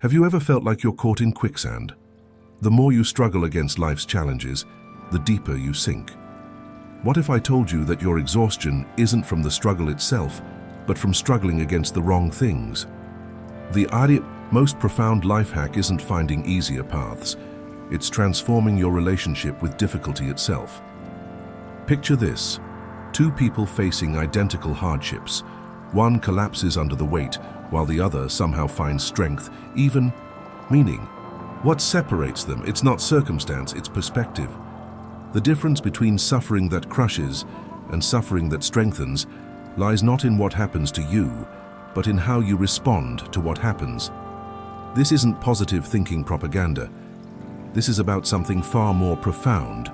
Have you ever felt like you're caught in quicksand? The more you struggle against life's challenges, the deeper you sink. What if I told you that your exhaustion isn't from the struggle itself, but from struggling against the wrong things? The most profound life hack isn't finding easier paths. It's transforming your relationship with difficulty itself. Picture this: two people facing identical hardships. One collapses under the weight, while the other somehow finds strength, even meaning. What separates them? It's not circumstance, it's perspective. The difference between suffering that crushes and suffering that strengthens lies not in what happens to you, but in how you respond to what happens. This isn't positive thinking propaganda. This is about something far more profound.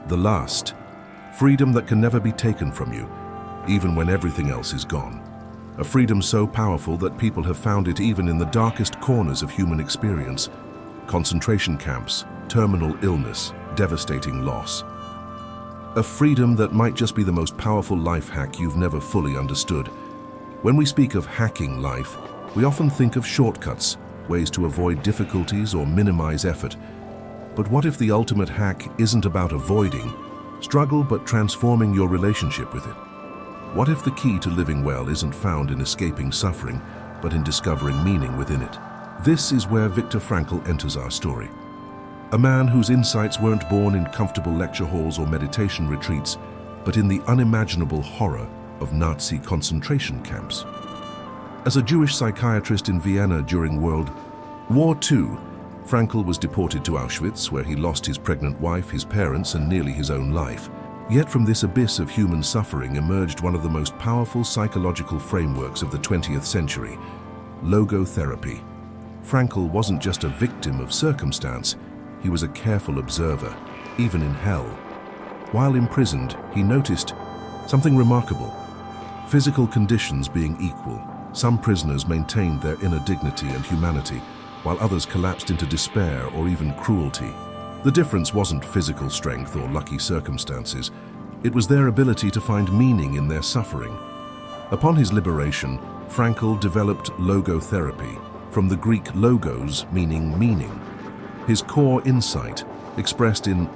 The last, freedom that can never be taken from you, even when everything else is gone. A freedom so powerful that people have found it even in the darkest corners of human experience. Concentration camps, terminal illness, devastating loss. A freedom that might just be the most powerful life hack you've never fully understood. When we speak of hacking life, we often think of shortcuts, ways to avoid difficulties or minimize effort. But what if the ultimate hack isn't about avoiding struggle, but transforming your relationship with it? What if the key to living well isn't found in escaping suffering, but in discovering meaning within it? This is where Viktor Frankl enters our story. A man whose insights weren't born in comfortable lecture halls or meditation retreats, but in the unimaginable horror of Nazi concentration camps. As a Jewish psychiatrist in Vienna during World War II, Frankl was deported to Auschwitz, where he lost his pregnant wife, his parents, and nearly his own life. Yet from this abyss of human suffering emerged one of the most powerful psychological frameworks of the 20th century, logotherapy. Frankl wasn't just a victim of circumstance, he was a careful observer, even in hell. While imprisoned, he noticed something remarkable. Physical conditions being equal, some prisoners maintained their inner dignity and humanity, while others collapsed into despair or even cruelty. The difference wasn't physical strength or lucky circumstances. It was their ability to find meaning in their suffering. Upon his liberation, Frankl developed logotherapy, from the Greek logos, meaning meaning. His core insight, expressed in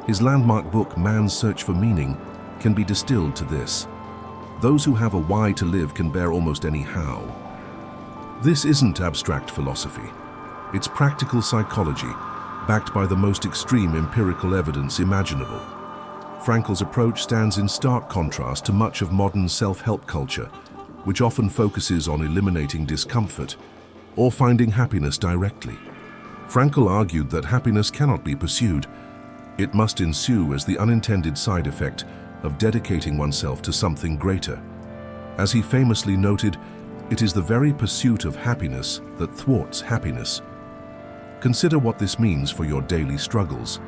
his landmark book Man's Search for Meaning, can be distilled to this: those who have a why to live can bear almost any how. This isn't abstract philosophy. It's practical psychology, backed by the most extreme empirical evidence imaginable. Frankl's approach stands in stark contrast to much of modern self-help culture, which often focuses on eliminating discomfort or finding happiness directly. Frankl argued that happiness cannot be pursued. It must ensue as the unintended side effect of dedicating oneself to something greater. As he famously noted, it is the very pursuit of happiness that thwarts happiness. Consider what this means for your daily struggles: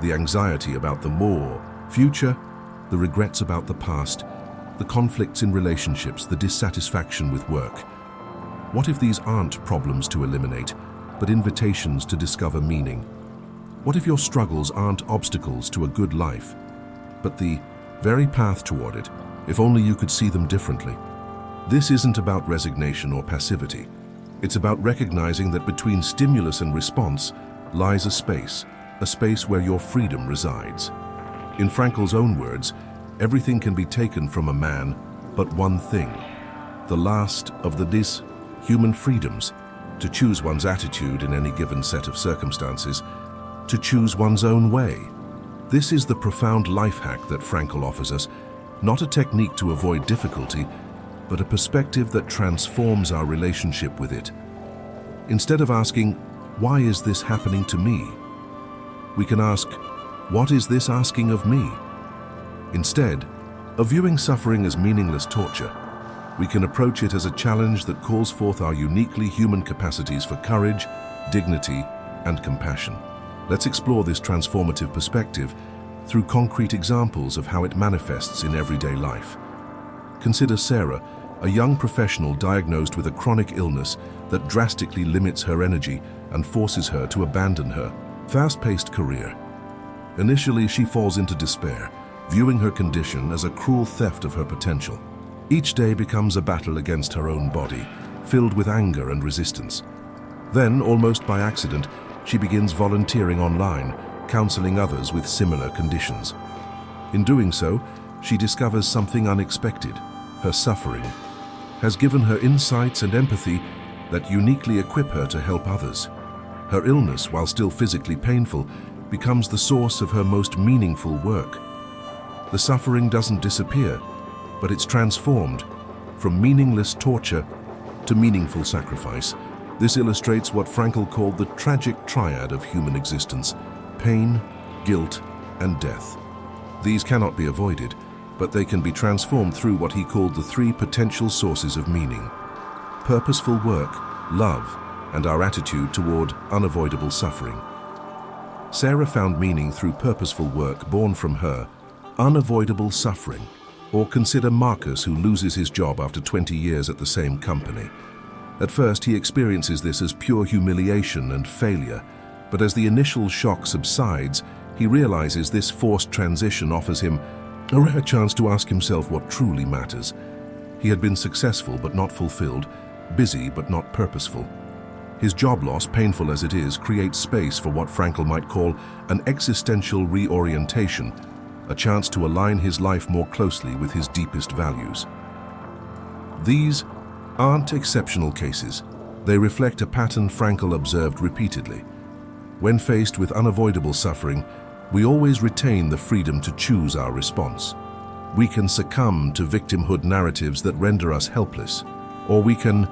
the anxiety about the future, the regrets about the past, the conflicts in relationships, the dissatisfaction with work. What if these aren't problems to eliminate, but invitations to discover meaning? What if your struggles aren't obstacles to a good life, but the very path toward it, if only you could see them differently? This isn't about resignation or passivity. It's about recognizing that between stimulus and response lies a space where your freedom resides. In Frankl's own words, everything can be taken from a man, but one thing, the last of the human freedoms, to choose one's attitude in any given set of circumstances, to choose one's own way. This is the profound life hack that Frankl offers us, not a technique to avoid difficulty, but a perspective that transforms our relationship with it. Instead of asking, "Why is this happening to me?" we can ask, "What is this asking of me?" Instead of viewing suffering as meaningless torture, we can approach it as a challenge that calls forth our uniquely human capacities for courage, dignity, and compassion. Let's explore this transformative perspective through concrete examples of how it manifests in everyday life. Consider Sarah, a young professional diagnosed with a chronic illness that drastically limits her energy and forces her to abandon her fast-paced career. Initially, she falls into despair, viewing her condition as a cruel theft of her potential. Each day becomes a battle against her own body, filled with anger and resistance. Then, almost by accident, she begins volunteering online, counseling others with similar conditions. In doing so, she discovers something unexpected. Her suffering has given her insights and empathy that uniquely equip her to help others. Her illness, while still physically painful, becomes the source of her most meaningful work. The suffering doesn't disappear, but it's transformed from meaningless torture to meaningful sacrifice. This illustrates what Frankl called the tragic triad of human existence: pain, guilt, and death. These cannot be avoided, but they can be transformed through what he called the three potential sources of meaning: purposeful work, love, and our attitude toward unavoidable suffering. Sarah found meaning through purposeful work born from her unavoidable suffering. Or consider Marcus, who loses his job after 20 years at the same company. At first, he experiences this as pure humiliation and failure, but as the initial shock subsides, he realizes this forced transition offers him a rare chance to ask himself what truly matters. He had been successful but not fulfilled, busy but not purposeful. His job loss, painful as it is, creates space for what Frankl might call an existential reorientation, a chance to align his life more closely with his deepest values. These aren't exceptional cases. They reflect a pattern Frankl observed repeatedly. When faced with unavoidable suffering, we always retain the freedom to choose our response. We can succumb to victimhood narratives that render us helpless, or we can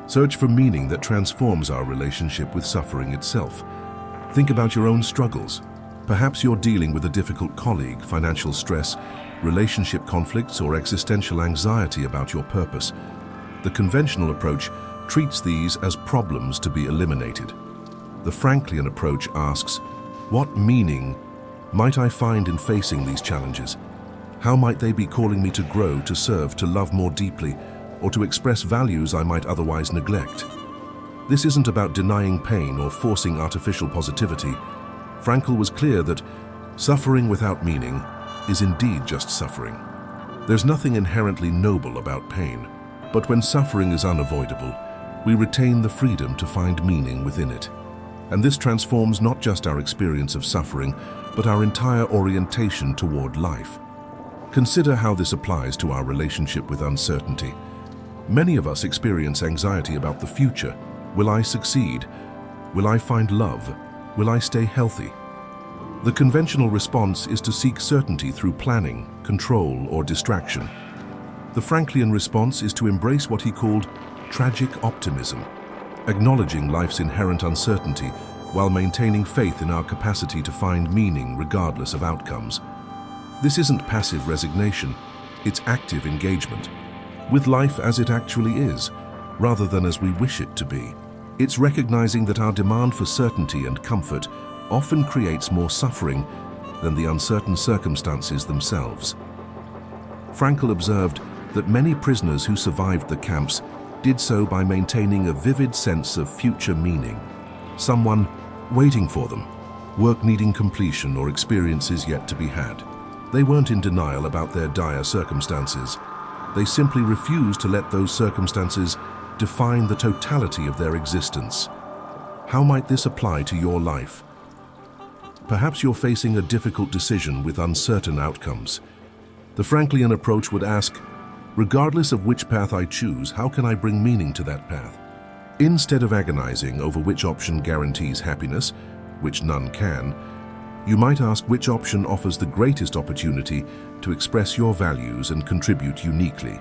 search for meaning that transforms our relationship with suffering itself. Think about your own struggles. Perhaps you're dealing with a difficult colleague, financial stress, relationship conflicts, or existential anxiety about your purpose. The conventional approach treats these as problems to be eliminated. The Franklian approach asks, what meaning might I find in facing these challenges? How might they be calling me to grow, to serve, to love more deeply, or to express values I might otherwise neglect? This isn't about denying pain or forcing artificial positivity. Frankl was clear that suffering without meaning is indeed just suffering. There's nothing inherently noble about pain, but when suffering is unavoidable, we retain the freedom to find meaning within it. And this transforms not just our experience of suffering, but our entire orientation toward life. Consider how this applies to our relationship with uncertainty. Many of us experience anxiety about the future. Will I succeed? Will I find love? Will I stay healthy? The conventional response is to seek certainty through planning, control, or distraction. The Franklian response is to embrace what he called tragic optimism, acknowledging life's inherent uncertainty while maintaining faith in our capacity to find meaning regardless of outcomes. This isn't passive resignation, it's active engagement with life as it actually is, rather than as we wish it to be. It's recognizing that our demand for certainty and comfort often creates more suffering than the uncertain circumstances themselves. Frankl observed that many prisoners who survived the camps did so by maintaining a vivid sense of future meaning. Someone waiting for them, work needing completion, or experiences yet to be had. They weren't in denial about their dire circumstances. They simply refused to let those circumstances define the totality of their existence. How might this apply to your life? Perhaps you're facing a difficult decision with uncertain outcomes. The Franklian approach would ask, regardless of which path I choose, how can I bring meaning to that path? Instead of agonizing over which option guarantees happiness, which none can, you might ask which option offers the greatest opportunity to express your values and contribute uniquely.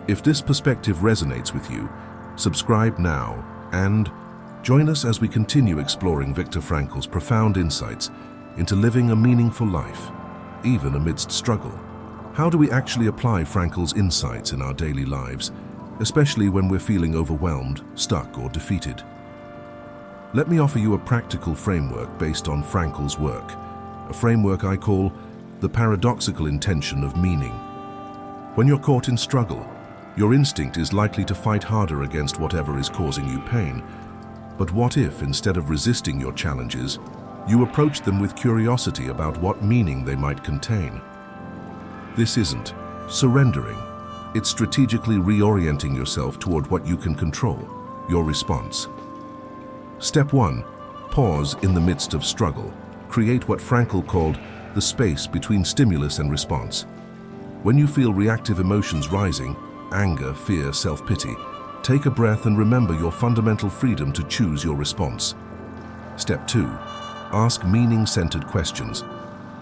If this perspective resonates with you, subscribe now and join us as we continue exploring Viktor Frankl's profound insights into living a meaningful life, even amidst struggle. How do we actually apply Frankl's insights in our daily lives, especially when we're feeling overwhelmed, stuck, or defeated? Let me offer you a practical framework based on Frankl's work, a framework I call the paradoxical intention of meaning. When you're caught in struggle, your instinct is likely to fight harder against whatever is causing you pain. But what if, instead of resisting your challenges, you approach them with curiosity about what meaning they might contain? This isn't surrendering. It's strategically reorienting yourself toward what you can control, your response. Step 1. Pause in the midst of struggle. Create what Frankl called the space between stimulus and response. When you feel reactive emotions rising, anger, fear, self-pity, take a breath and remember your fundamental freedom to choose your response. Step 2. Ask meaning-centered questions.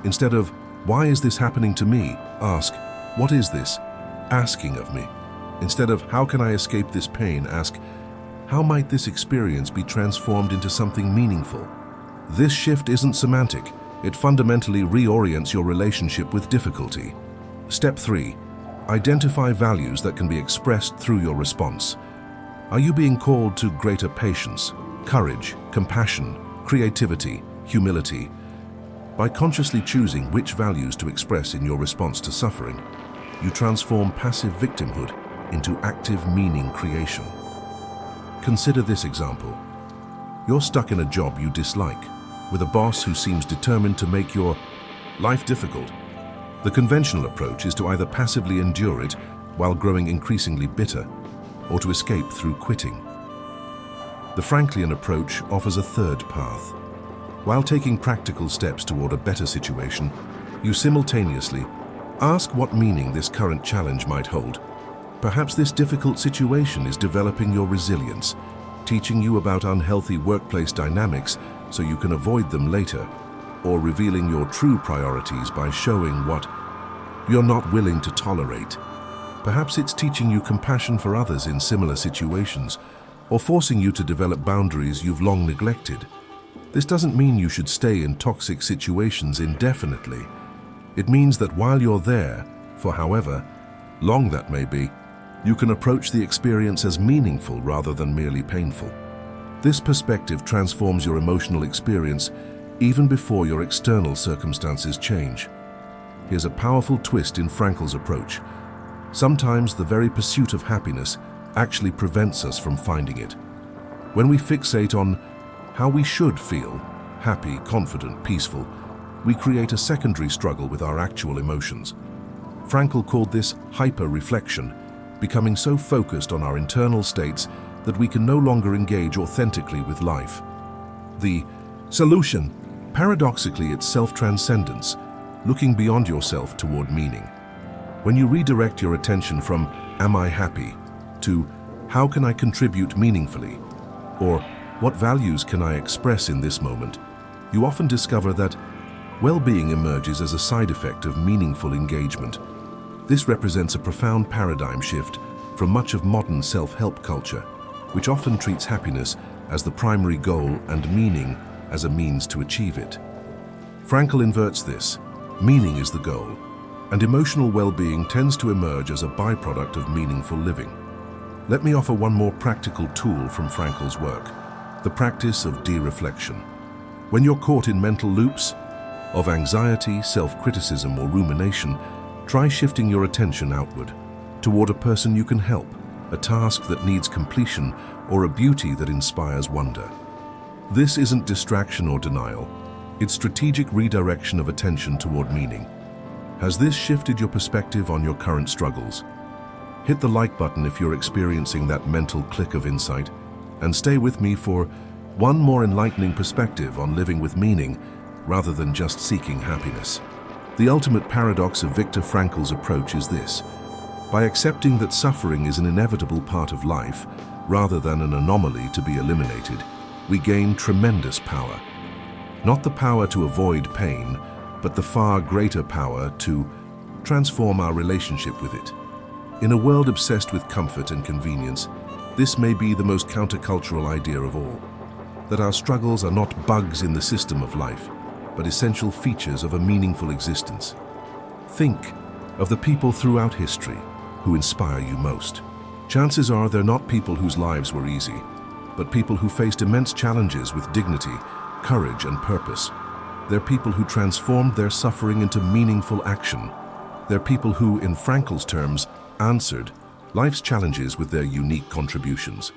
Instead of, "Why is this happening to me?" ask, "What is this asking of me?" Instead of, "How can I escape this pain?" ask, "How might this experience be transformed into something meaningful?" This shift isn't semantic. It fundamentally reorients your relationship with difficulty. Step 3. Identify values that can be expressed through your response. Are you being called to greater patience, courage, compassion, creativity, humility? By consciously choosing which values to express in your response to suffering, you transform passive victimhood into active meaning creation. Consider this example. You're stuck in a job you dislike, with a boss who seems determined to make your life difficult. The conventional approach is to either passively endure it while growing increasingly bitter, or to escape through quitting. The Franklian approach offers a third path. While taking practical steps toward a better situation, you simultaneously ask what meaning this current challenge might hold. Perhaps this difficult situation is developing your resilience, teaching you about unhealthy workplace dynamics so you can avoid them later, or revealing your true priorities by showing what you're not willing to tolerate. Perhaps it's teaching you compassion for others in similar situations, or forcing you to develop boundaries you've long neglected. This doesn't mean you should stay in toxic situations indefinitely. It means that while you're there, for however long that may be, you can approach the experience as meaningful rather than merely painful. This perspective transforms your emotional experience even before your external circumstances change. Here's a powerful twist in Frankl's approach. Sometimes the very pursuit of happiness actually prevents us from finding it. When we fixate on how we should feel, happy, confident, peaceful, we create a secondary struggle with our actual emotions. Frankl called this hyper-reflection, becoming so focused on our internal states that we can no longer engage authentically with life. The solution, paradoxically, it's self-transcendence, looking beyond yourself toward meaning. When you redirect your attention from "Am I happy?" to "How can I contribute meaningfully?" or "What values can I express in this moment?" you often discover that well-being emerges as a side effect of meaningful engagement. This represents a profound paradigm shift from much of modern self-help culture, which often treats happiness as the primary goal and meaning as a means to achieve it. Frankl inverts this. Meaning is the goal, and emotional well-being tends to emerge as a byproduct of meaningful living. Let me offer one more practical tool from Frankl's work, the practice of de-reflection. When you're caught in mental loops of anxiety, self-criticism, or rumination, try shifting your attention outward, toward a person you can help, a task that needs completion, or a beauty that inspires wonder. This isn't distraction or denial. It's strategic redirection of attention toward meaning. Has this shifted your perspective on your current struggles? Hit the like button if you're experiencing that mental click of insight, and stay with me for one more enlightening perspective on living with meaning rather than just seeking happiness. The ultimate paradox of Viktor Frankl's approach is this. By accepting that suffering is an inevitable part of life, rather than an anomaly to be eliminated, we gain tremendous power. Not the power to avoid pain, but the far greater power to transform our relationship with it. In a world obsessed with comfort and convenience, this may be the most countercultural idea of all, that our struggles are not bugs in the system of life, but essential features of a meaningful existence. Think of the people throughout history who inspire you most. Chances are they're not people whose lives were easy, but people who faced immense challenges with dignity, courage, and purpose. They're people who transformed their suffering into meaningful action. They're people who, in Frankl's terms, answered life's challenges with their unique contributions.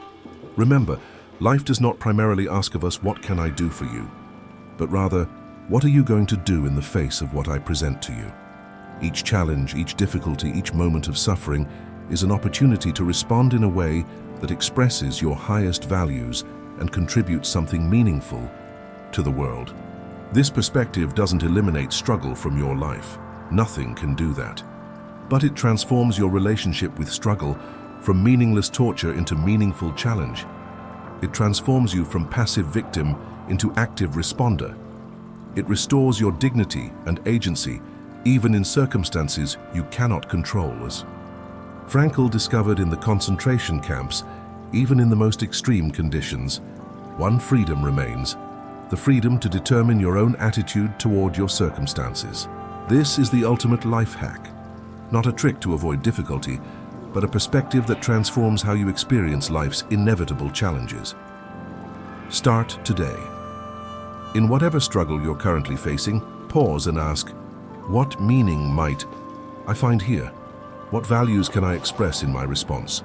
Remember, life does not primarily ask of us, "What can I do for you?" but rather, "What are you going to do in the face of what I present to you?" Each challenge, each difficulty, each moment of suffering is an opportunity to respond in a way that expresses your highest values and contribute something meaningful to the world. This perspective doesn't eliminate struggle from your life. Nothing can do that. But it transforms your relationship with struggle from meaningless torture into meaningful challenge. It transforms you from passive victim into active responder. It restores your dignity and agency, even in circumstances you cannot control. As Frankl discovered in the concentration camps, even in the most extreme conditions, one freedom remains: the freedom to determine your own attitude toward your circumstances. This is the ultimate life hack. Not a trick to avoid difficulty, but a perspective that transforms how you experience life's inevitable challenges. Start today. In whatever struggle you're currently facing, pause and ask, what meaning might I find here? What values can I express in my response?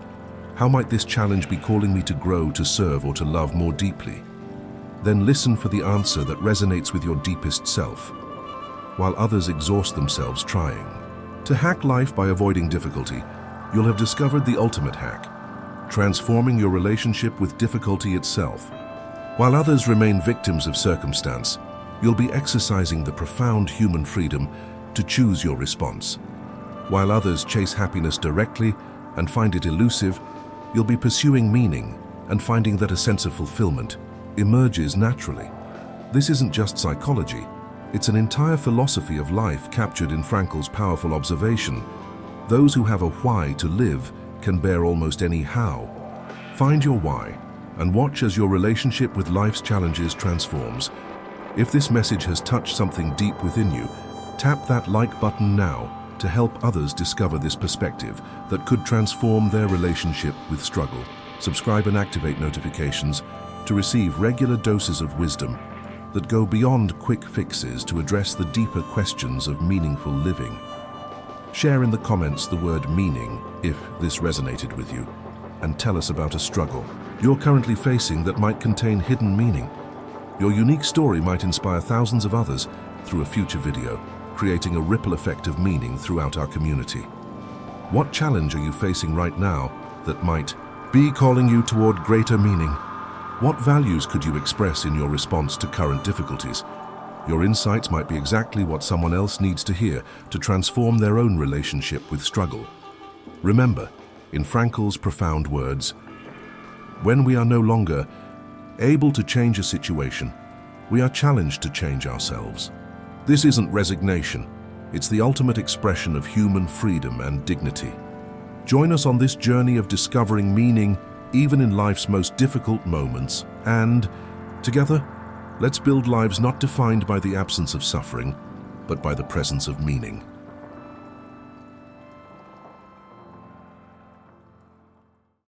How might this challenge be calling me to grow, to serve, or to love more deeply? Then listen for the answer that resonates with your deepest self, while others exhaust themselves trying. To hack life by avoiding difficulty, you'll have discovered the ultimate hack, transforming your relationship with difficulty itself. While others remain victims of circumstance, you'll be exercising the profound human freedom to choose your response. While others chase happiness directly and find it elusive, you'll be pursuing meaning and finding that a sense of fulfillment emerges naturally. This isn't just psychology, it's an entire philosophy of life captured in Frankl's powerful observation. Those who have a why to live can bear almost any how. Find your why and watch as your relationship with life's challenges transforms. If this message has touched something deep within you, tap that like button now to help others discover this perspective that could transform their relationship with struggle. Subscribe and activate notifications to receive regular doses of wisdom that go beyond quick fixes to address the deeper questions of meaningful living. Share in the comments the word meaning if this resonated with you, and tell us about a struggle you're currently facing that might contain hidden meaning. Your unique story might inspire thousands of others through a future video, creating a ripple effect of meaning throughout our community. What challenge are you facing right now that might be calling you toward greater meaning? What values could you express in your response to current difficulties? Your insights might be exactly what someone else needs to hear to transform their own relationship with struggle. Remember, in Frankl's profound words, when we are no longer able to change a situation, we are challenged to change ourselves. This isn't resignation, it's the ultimate expression of human freedom and dignity. Join us on this journey of discovering meaning even in life's most difficult moments, and together, let's build lives not defined by the absence of suffering, but by the presence of meaning.